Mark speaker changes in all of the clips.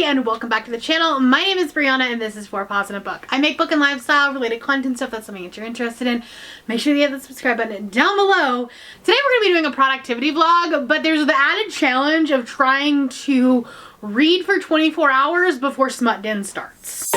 Speaker 1: everybody, and welcome back to the channel. My name is Brianna and this is For Paws in a Book. I make book and lifestyle related content, so if that's something that you're interested in, make sure you hit the subscribe button down below. Today we're going to be doing a productivity vlog, but there's the added challenge of trying to read for 24 hours before Smut Den starts.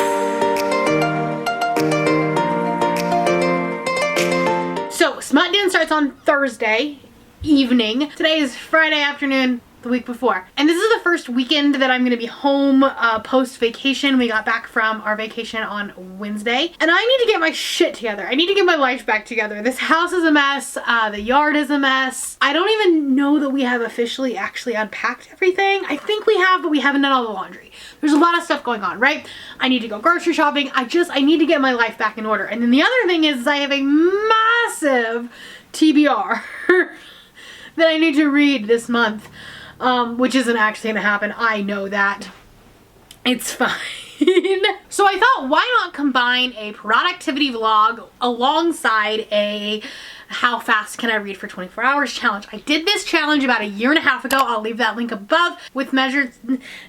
Speaker 1: So Smut Den starts on Thursday evening. Today is Friday afternoon, the week before. And this is the first weekend that I'm going to be home post vacation. We got back from our vacation on Wednesday. And I need to get my shit together. I need to get my life back together. This house is a mess. The yard is a mess. I don't even know that we have officially actually unpacked everything. I think we have, but we haven't done all the laundry. There's a lot of stuff going on, right? I need to go grocery shopping. I need to get my life back in order. And then the other thing is I have a massive TBR that I need to read this month. Which isn't actually gonna happen. I know that. It's fine. So I thought, why not combine a productivity vlog alongside a how fast can I read for 24 hours challenge. I did this challenge about a year and a half ago. I'll leave that link above with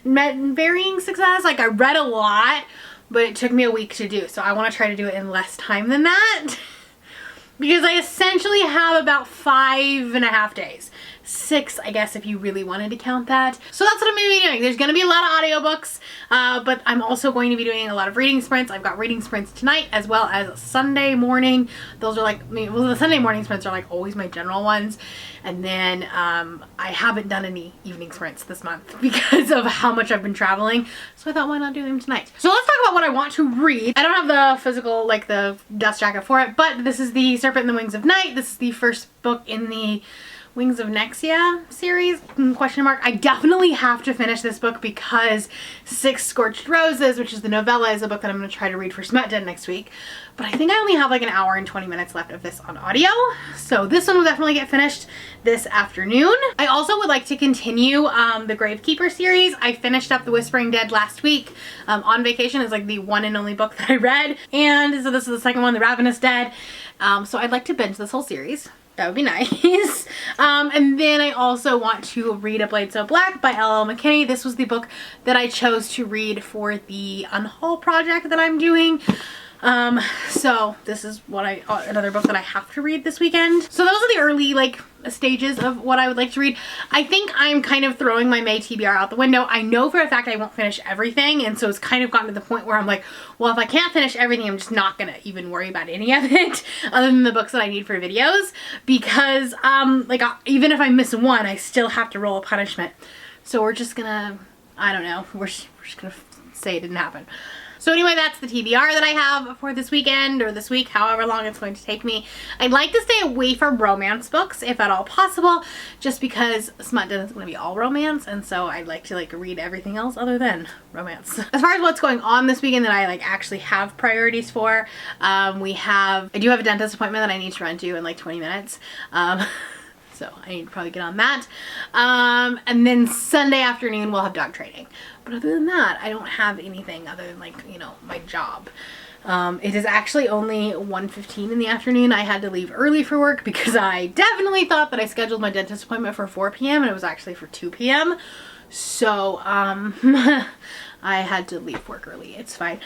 Speaker 1: varying success. Like, I read a lot, but it took me a week to do. So I want to try to do it in less time than that. Because I essentially have about 5.5 days. 6, I guess, if you really wanted to count that. So that's what I'm going to be doing. There's going to be a lot of audiobooks, but I'm also going to be doing a lot of reading sprints. I've got reading sprints tonight as well as Sunday morning. Those are like, well, the Sunday morning sprints are like always my general ones. And then I haven't done any evening sprints this month because of how much I've been traveling. So I thought, why not do them tonight? So let's talk about what I want to read. I don't have the physical, like the dust jacket for it, but this is the Serpent and the Wings of Night. This is the first book in the Wings of Nexia series, question mark. I definitely have to finish this book because Six Scorched Roses, which is the novella, is a book that I'm going to try to read for Smut Den next week. But I think I only have like an hour and 20 minutes left of this on audio. So this one will definitely get finished this afternoon. I also would like to continue the Gravekeeper series. I finished up The Whispering Dead last week on vacation. It's like the one and only book that I read. And so this is the second one, The Ravenous Dead. So I'd like to binge this whole series. That would be nice. And then I also want to read A Blade So Black by L.L. McKinney. This was the book that I chose to read for the Unhaul project that I'm doing. So this is what another book that I have to read this weekend. So those are the early like stages of what I would like to read. I think I'm kind of throwing my May TBR out the window. I know for a fact I won't finish everything, and so it's kind of gotten to the point where I'm like, well, if I can't finish everything, I'm just not gonna even worry about any of it other than the books that I need for videos, because even if I miss one, I still have to roll a punishment. So we're just gonna, I don't know, we're just gonna say it didn't happen. So anyway, that's the TBR that I have for this weekend, or this week, however long it's going to take me. I'd like to stay away from romance books, if at all possible, just because Smut Den is going to be all romance, and so I'd like to read everything else other than romance. As far as what's going on this weekend that I actually have priorities for, I do have a dentist appointment that I need to run to in like 20 minutes. So I need to probably get on that. And then Sunday afternoon we'll have dog training. But other than that, I don't have anything other than my job. It is actually only 1:15 in the afternoon. I had to leave early for work because I definitely thought that I scheduled my dentist appointment for 4 p.m. and it was actually for 2 p.m. So, I had to leave work early. It's fine.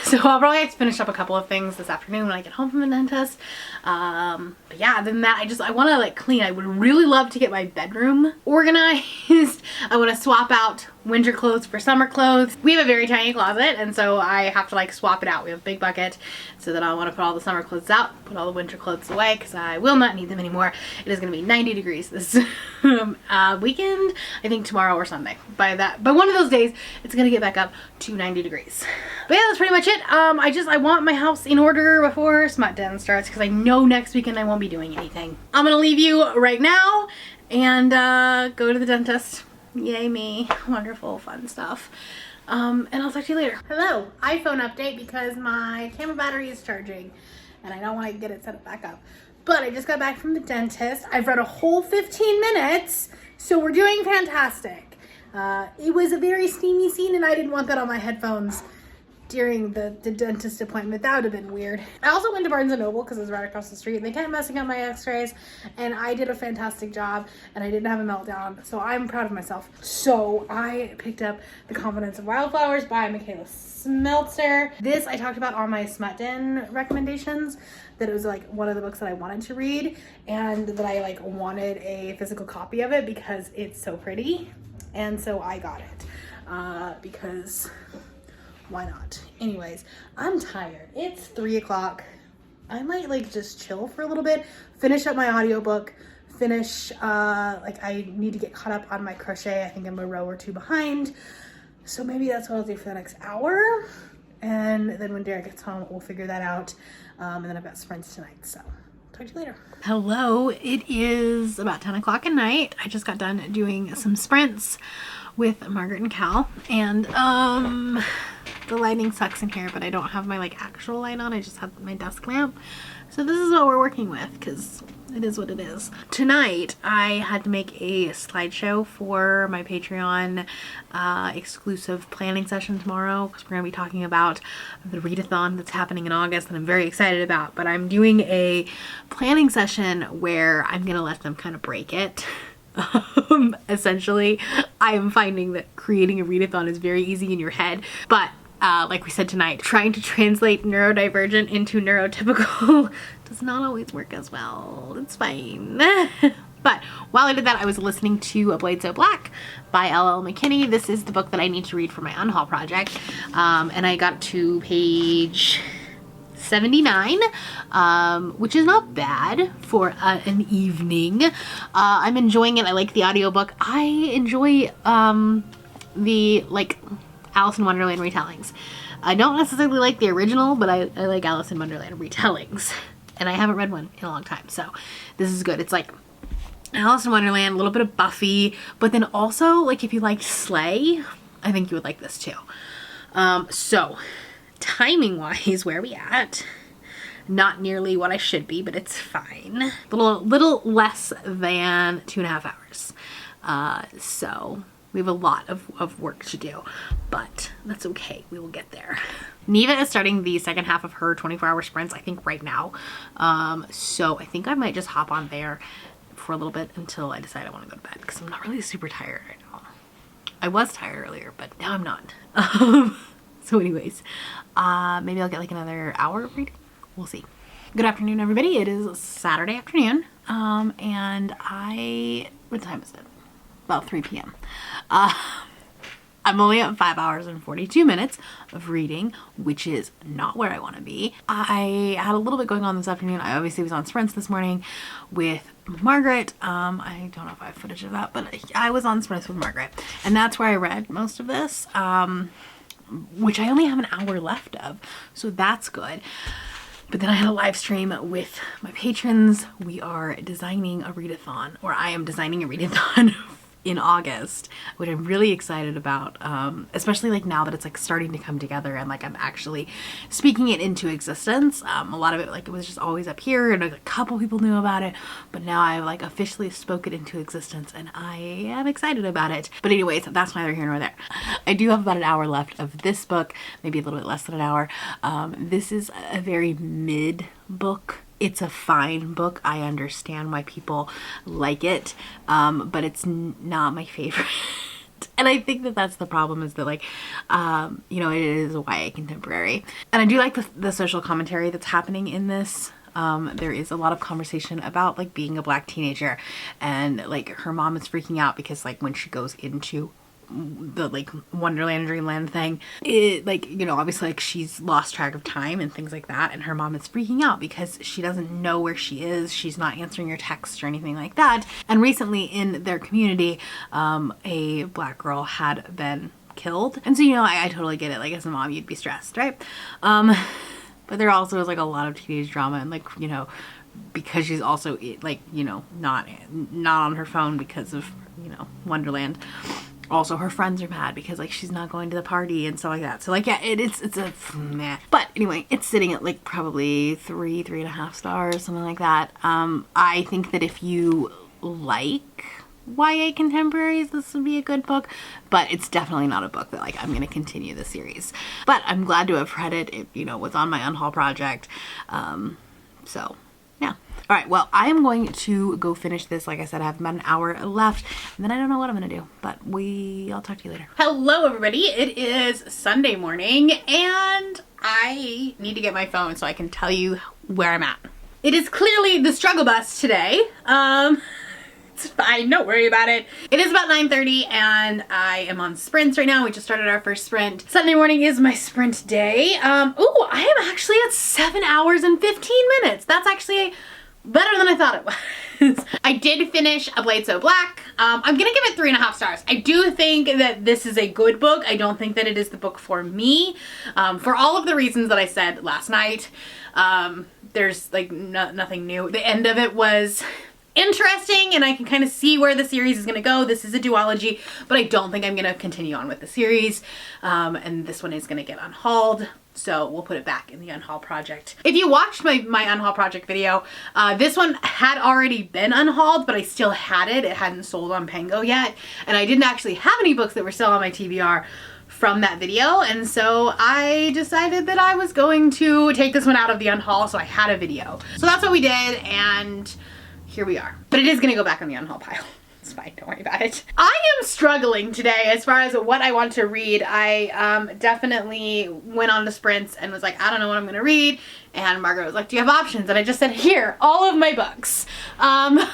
Speaker 1: So I'll probably have to finish up a couple of things this afternoon when I get home from the dentist. But yeah, other than that, I want to clean. I would really love to get my bedroom organized. I want to swap out winter clothes for summer clothes. We have a very tiny closet, and so I have to swap it out. We have a big bucket, so that I want to put all the summer clothes out, put all the winter clothes away, because I will not need them anymore. It is going to be 90 degrees this weekend. I think tomorrow or Sunday. By one of those days, it's going to get back up to 90 degrees. But yeah, that's pretty much it. I want my house in order before Smut Den starts, because I know next weekend I won't be doing anything. I'm going to leave you right now and go to the dentist. Yay me. Wonderful, fun stuff. And I'll talk to you later. Hello, iPhone update, because my camera battery is charging and I don't want to get it set back up. But I just got back from the dentist. I've read a whole 15 minutes, so we're doing fantastic. It was a very steamy scene and I didn't want that on my headphones during the dentist appointment. That would have been weird. I also went to Barnes & Noble because it was right across the street, and they kept messing up my x-rays, and I did a fantastic job, and I didn't have a meltdown, so I'm proud of myself. So I picked up The Confidence of Wildflowers by Michaela Smeltzer. This I talked about on my Smut Den recommendations, that it was like one of the books that I wanted to read, and that I like wanted a physical copy of it because it's so pretty, and so I got it because why not? Anyways, I'm tired. It's 3 o'clock. I might like just chill for a little bit, finish up my audiobook, like I need to get caught up on my crochet. I think I'm a row or two behind. So maybe that's what I'll do for the next hour. And then when Derek gets home, we'll figure that out. And then I've got sprints tonight, so talk to you later. Hello, it is about 10 o'clock at night. I just got done doing some sprints with Margaret and Cal, and the lighting sucks in here, but I don't have my like actual light on. I just have my desk lamp. So this is what we're working with because it is what it is. Tonight, I had to make a slideshow for my Patreon exclusive planning session tomorrow because we're going to be talking about the readathon that's happening in August that I'm very excited about. But I'm doing a planning session where I'm going to let them kind of break it. Essentially, I'm finding that creating a readathon is very easy in your head, but like we said tonight, trying to translate neurodivergent into neurotypical does not always work as well. It's fine. But while I did that, I was listening to A Blade So Black by L.L. McKinney. This is the book that I need to read for my Unhaul project. And I got to page 79, which is not bad for an evening. I'm enjoying it. I like the audiobook. I enjoy the like Alice in Wonderland retellings. I don't necessarily like the original, but I like Alice in Wonderland retellings. And I haven't read one in a long time, so this is good. It's like Alice in Wonderland, a little bit of Buffy, but then also like if you liked Slay, I think you would like this too. So timing wise, where are we at? Not nearly what I should be, but it's fine. Little less than 2.5 hours. So we have a lot of work to do, but that's okay. We will get there. Neva is starting the second half of her 24-hour sprints, I think right now. So I think I might just hop on there for a little bit until I decide I want to go to bed because I'm not really super tired right now. I was tired earlier, but now I'm not. So anyways, maybe I'll get like another hour of reading. We'll see. Good afternoon, everybody. It is Saturday afternoon. And what time is it? About 3 p.m. I'm only at 5 hours and 42 minutes of reading, which is not where I want to be. I had a little bit going on this afternoon. I obviously was on sprints this morning with Margaret. I don't know if I have footage of that, but I was on sprints with Margaret. And that's where I read most of this, which I only have an hour left of. So that's good. But then I had a live stream with my patrons. We are designing a readathon, or I am designing a readathon in August, which I'm really excited about, especially like now that it's like starting to come together and like I'm actually speaking it into existence. A lot of it like it was just always up here and a couple people knew about it, but now I like officially spoke it into existence and I am excited about it. But anyways, that's neither here nor there. I do have about an hour left of this book, maybe a little bit less than an hour. This is a very mid book. It's a fine book. I understand why people like it, but it's not my favorite. And I think that that's the problem, is that like, you know, it is a YA contemporary. And I do like the social commentary that's happening in this. There is a lot of conversation about like being a Black teenager, and like her mom is freaking out because like when she goes into the like Wonderland Dreamland thing, it like, you know, obviously like she's lost track of time and things like that, and her mom is freaking out because she doesn't know where she is. She's not answering your texts or anything like that. And recently in their community, a Black girl had been killed, and so, you know, I totally get it. Like as a mom, you'd be stressed, right? But there also is like a lot of teenage drama, and like, you know, because she's also like, you know, not on her phone because of, you know, Wonderland. Also, her friends are mad because like she's not going to the party and stuff like that. So like, yeah, it's a meh. But anyway, it's sitting at like probably 3.5 stars, something like that. I think that if you like YA contemporaries, this would be a good book, but it's definitely not a book that like I'm gonna continue the series. But I'm glad to have read it. It, you know, was on my unhaul project. So yeah. All right, well, I am going to go finish this. Like I said, I have about an hour left, and then I don't know what I'm gonna do, but I'll talk to you later. Hello, everybody. It is Sunday morning, and I need to get my phone so I can tell you where I'm at. It is clearly the struggle bus today. It's fine, don't worry about it. It is about 9:30 and I am on sprints right now. We just started our first sprint. Sunday morning is my sprint day. Ooh, I am actually at 7 hours and 15 minutes. That's actually better than I thought it was. I did finish A Blade So Black. I'm gonna give it 3.5 stars. I do think that this is a good book. I don't think that it is the book for me. For all of the reasons that I said last night. There's like nothing new. The end of it was interesting and I can kind of see where the series is going to go. This is a duology, but I don't think I'm going to continue on with the series. And this one is going to get unhauled. So we'll put it back in the unhaul project. If you watched my unhaul project video, this one had already been unhauled, but I still had it. It hadn't sold on Pango yet. And I didn't actually have any books that were still on my TBR from that video, and so I decided that I was going to take this one out of the unhaul, so I had a video. So that's what we did, and here we are. But it is gonna go back on the unhaul pile. It's fine, don't worry about it. I am struggling today as far as what I want to read. I definitely went on to sprints and was like, I don't know what I'm gonna read, and Margaret was like, do you have options? And I just said, here, all of my books. I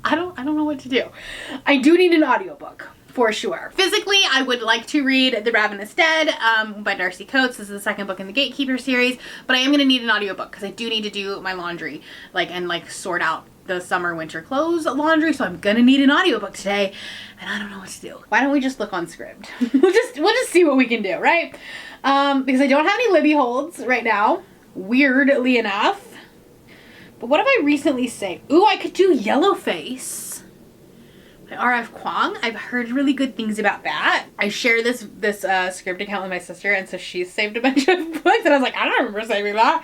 Speaker 1: don't know what to do. I do need an audiobook. For sure. Physically, I would like to read The Ravenous Dead by Darcy Coates. This is the second book in the Gatekeeper series, but I am going to need an audiobook because I do need to do my laundry and sort out the summer winter clothes laundry, so I'm going to need an audiobook today, and I don't know what to do. Why don't we just look on Scribd? we'll just see what we can do, right? Because I don't have any Libby holds right now, weirdly enough. But what have I recently saved? Ooh, I could do Yellowface. R.F. Kuang. I've heard really good things about that. I share this Scribd account with my sister, and so she's saved a bunch of books, and I was like, I don't remember saving that.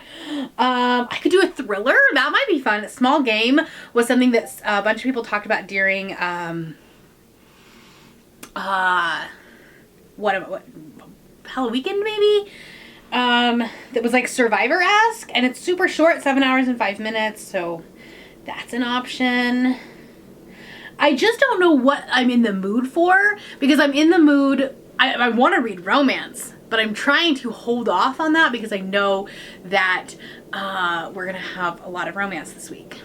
Speaker 1: I could do a thriller. That might be fun. Small Game was something that a bunch of people talked about during what Halloween maybe? That was like Survivor-esque, and it's super short, 7 hours and 5 minutes, so that's an option. I just don't know what I'm in the mood for, because I'm in the mood, I want to read romance, but I'm trying to hold off on that because I know that we're going to have a lot of romance this week,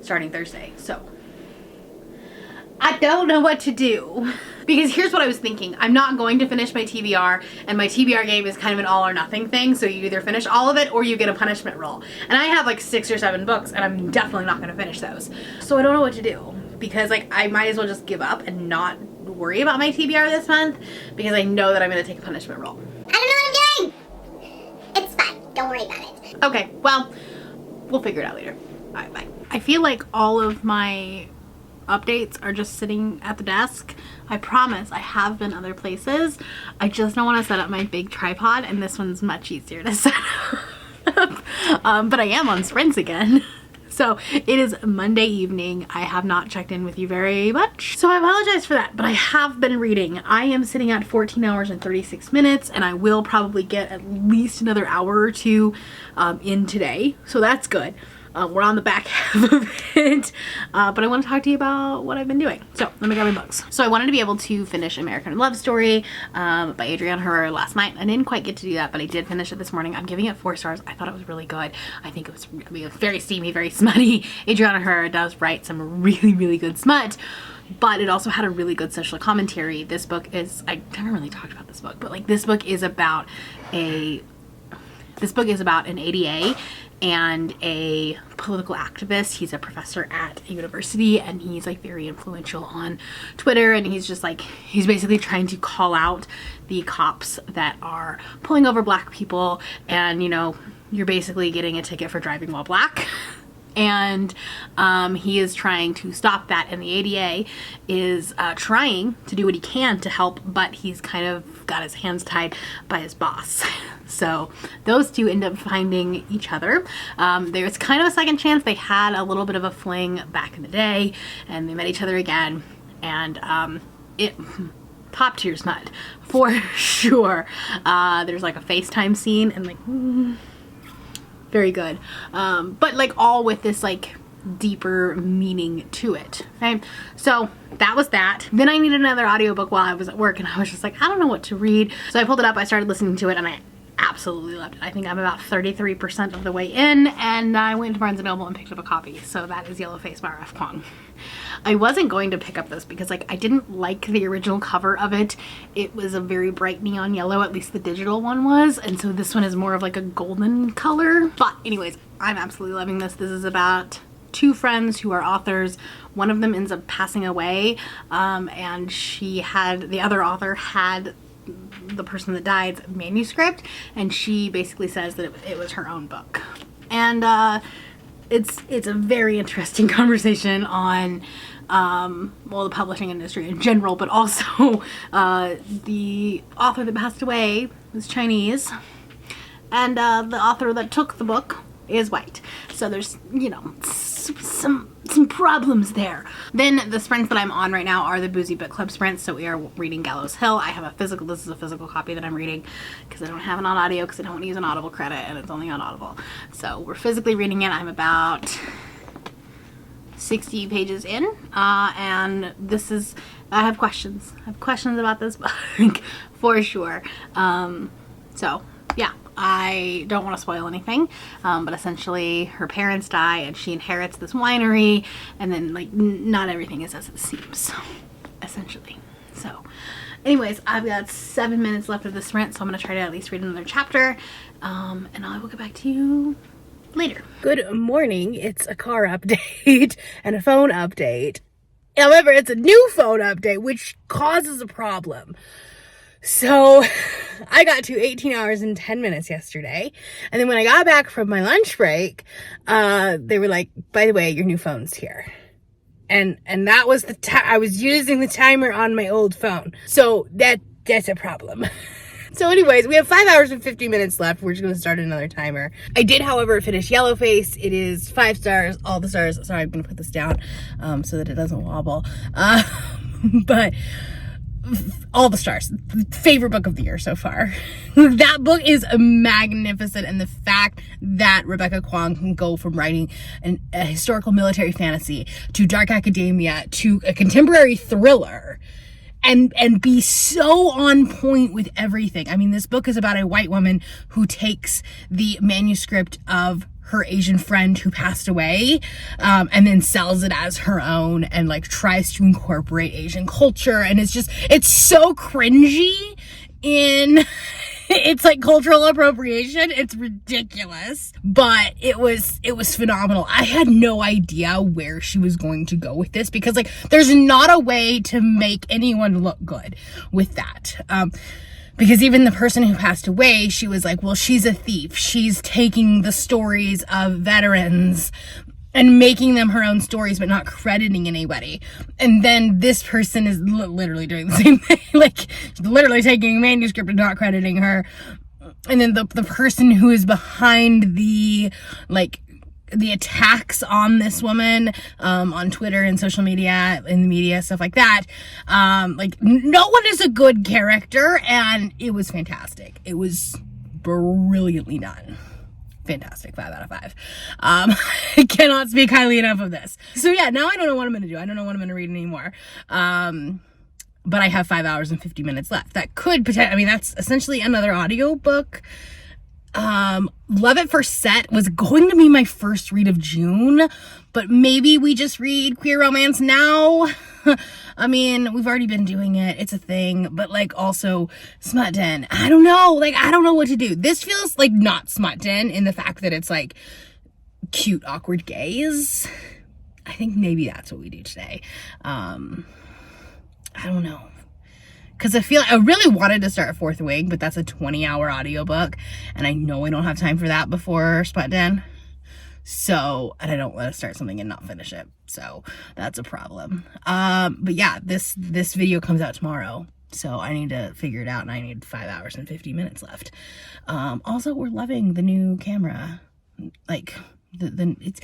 Speaker 1: starting Thursday. So I don't know what to do, because here's what I was thinking. I'm not going to finish my TBR, and my TBR game is kind of an all or nothing thing, so you either finish all of it or you get a punishment roll. And I have like 6 or 7 books, and I'm definitely not going to finish those. So I don't know what to do, because like I might as well just give up and not worry about my TBR this month, because I know that I'm going to take a punishment roll.
Speaker 2: I don't know what I'm doing! It's fine, don't worry about it.
Speaker 1: Okay, well, we'll figure it out later. All right, bye. I feel like all of my updates are just sitting at the desk. I promise I have been other places. I just don't want to set up my big tripod, and this one's much easier to set up. But I am on sprints again. So it is Monday evening. I have not checked in with you very much, so I apologize for that, but I have been reading. I am sitting at 14 hours and 36 minutes, and I will probably get at least another hour or two in today, so that's good. We're on the back half of it, but I want to talk to you about what I've been doing. So let me grab my books. So I wanted to be able to finish American Love Story by Adrienne Herrera last night. I didn't quite get to do that, but I did finish it this morning. I'm giving it 4 stars. I thought it was really good. I think it was very steamy, very smutty. Adrienne Herrera does write some really, really good smut, but it also had a really good social commentary. This book is, I haven't really talked about this book, but like this book is about an ADA and a political activist. He's a professor at a university, and he's like very influential on Twitter, and he's just like, he's basically trying to call out the cops that are pulling over black people, and you know, you're basically getting a ticket for driving while black. And he is trying to stop that, and the ADA is trying to do what he can to help, but he's kind of got his hands tied by his boss. So those two end up finding each other. There's kind of a second chance. They had a little bit of a fling back in the day, and they met each other again, and it top tier smut for sure. There's like a FaceTime scene, and like very good, but like all with this like deeper meaning to it. Okay, so that was that. Then I needed another audiobook while I was at work, and I was just like, I don't know what to read. So I pulled it up, I started listening to it, and I absolutely loved it. I think I'm about 33% of the way in, and I went to Barnes & Noble and picked up a copy. So that is Yellowface by R.F. Kuang. I wasn't going to pick up this because like I didn't like the original cover of it. It was a very bright neon yellow, at least the digital one was, and so this one is more of like a golden color. But anyways, I'm absolutely loving this. This is about two friends who are authors. One of them ends up passing away, and the other author had the person that died's manuscript, and she basically says that it was her own book. And it's a very interesting conversation on well, the publishing industry in general, but also the author that passed away was Chinese, and the author that took the book is white. So there's, you know, some problems there. Then the sprints that I'm on right now are the Boozy Book Club sprints. So we are reading Gallows Hill. I have this is a physical copy that I'm reading because I don't have it on audio because I don't want to use an Audible credit, and it's only on Audible. So we're physically reading it. I'm about 60 pages in, and I have questions. I have questions about this book for sure. So yeah, I don't want to spoil anything, but essentially her parents die and she inherits this winery, and then like not everything is as it seems, essentially. So anyways, I've got 7 minutes left of the sprint, so I'm going to try to at least read another chapter, and I will get back to you later. Good morning. It's a car update and a phone update. However, it's a new phone update, which causes a problem. So I got to 18 hours and 10 minutes yesterday. And then when I got back from my lunch break, they were like, by the way, your new phone's here. And that was I was using the timer on my old phone. So that's a problem. So anyways, we have 5 hours and 50 minutes left. We're just going to start another timer. I did, however, finish Yellowface. It is 5 stars, all the stars. Sorry, I'm going to put this down so that it doesn't wobble. But all the stars. Favorite book of the year so far. That book is magnificent, and the fact that Rebecca Kuang can go from writing a historical military fantasy to dark academia to a contemporary thriller and be so on point with everything. I mean, this book is about a white woman who takes the manuscript of her Asian friend who passed away, and then sells it as her own and like tries to incorporate Asian culture. And it's so cringy in it's like cultural appropriation. It's ridiculous, but it was phenomenal. I had no idea where she was going to go with this, because like there's not a way to make anyone look good with that. Because even the person who passed away, she was like, well, she's a thief. She's taking the stories of veterans and making them her own stories, but not crediting anybody. And then this person is literally doing the same thing, like literally taking a manuscript and not crediting her. And then the person who is behind the attacks on this woman, on Twitter and social media, in the media, stuff like that. Like no one is a good character, and it was fantastic. It was brilliantly done. Fantastic. 5 out of 5. I cannot speak highly enough of this. So yeah, now I don't know what I'm going to do. I don't know what I'm going to read anymore. But I have 5 hours and 50 minutes left. That could potentially, I mean, that's essentially another audiobook. Love at First Set was going to be my first read of June, but maybe we just read queer romance now. I mean, we've already been doing it. It's a thing, but like also Smut Den. I don't know. Like, I don't know what to do. This feels like not Smut Den in the fact that it's like cute, awkward gays. I think maybe that's what we do today. I don't know. Because I really wanted to start Fourth Wing, but that's a 20-hour audiobook, and I know I don't have time for that before Smut Den.
Speaker 3: So, and I don't want to start something and not finish it. So that's a problem. But yeah, this video comes out tomorrow. So I need to figure it out, and I need 5 hours and 50 minutes left. Also, we're loving the new camera. Like, it's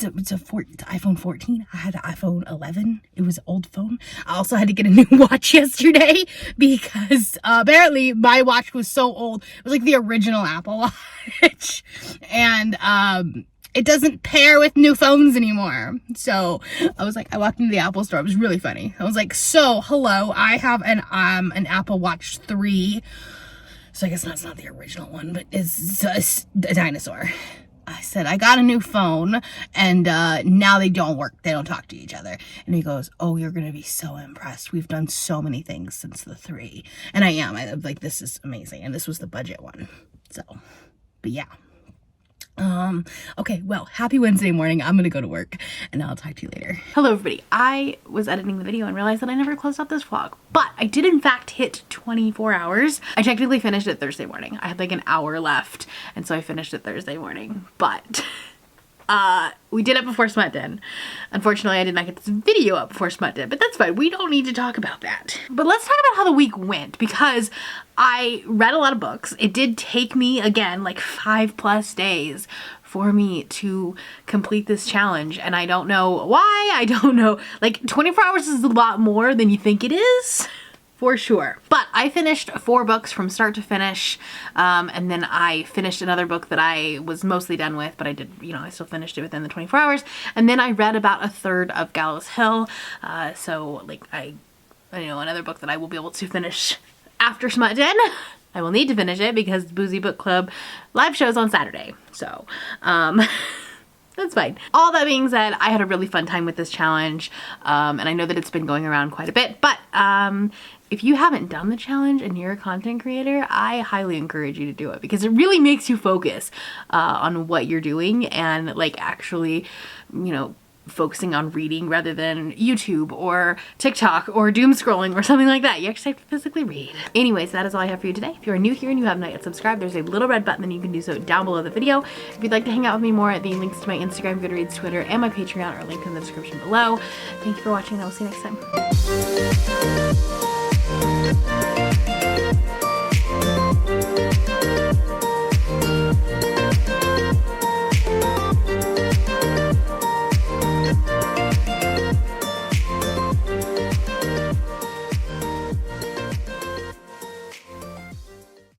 Speaker 3: iPhone 14. I had an iPhone 11. It was an old phone. I also had to get a new watch yesterday because apparently my watch was so old. It was like the original Apple Watch, and it doesn't pair with new phones anymore. So I was like, I walked into the Apple store. It was really funny. I was like, so hello, I have an Apple Watch 3. So I guess that's not the original one, but it's a dinosaur. I said, I got a new phone, and now they don't work. They don't talk to each other. And he goes, oh, you're going to be so impressed. We've done so many things since the 3. And I am. I'm like, this is amazing. And this was the budget one. So, but yeah. Okay, well, happy Wednesday morning. I'm gonna go to work, and I'll talk to you later. Hello, everybody. I was editing the video and realized that I never closed out this vlog, but I did in fact hit 24 hours. I technically finished it Thursday morning. I had like an hour left, and so I finished it Thursday morning, but we did it before Smut did. Unfortunately, I did not get this video up before Smut did, but that's fine. We don't need to talk about that. But let's talk about how the week went, because I read a lot of books. It did take me, again, like 5+ days for me to complete this challenge, and I don't know why. I don't know. Like, 24 hours is a lot more than you think it is. For sure. But I finished 4 books from start to finish, and then I finished another book that I was mostly done with, but I did, you know, I still finished it within the 24 hours, and then I read about 1/3 of Gallows Hill, so, like, you know, another book that I will be able to finish after Smut Den. I will need to finish it because Boozy Book Club live shows on Saturday, so, that's fine. All that being said, I had a really fun time with this challenge, and I know that it's been going around quite a bit, but if you haven't done the challenge and you're a content creator, I highly encourage you to do it, because it really makes you focus on what you're doing and like actually, you know, focusing on reading rather than YouTube or TikTok or doom scrolling or something like that. You actually have to physically read. Anyways, that is all I have for you today. If you are new here and you have not yet subscribed, there's a little red button and you can do so down below the video. If you'd like to hang out with me more, the links to my Instagram, Goodreads, Twitter, and my Patreon are linked in the description below. Thank you for watching, and I will see you next time.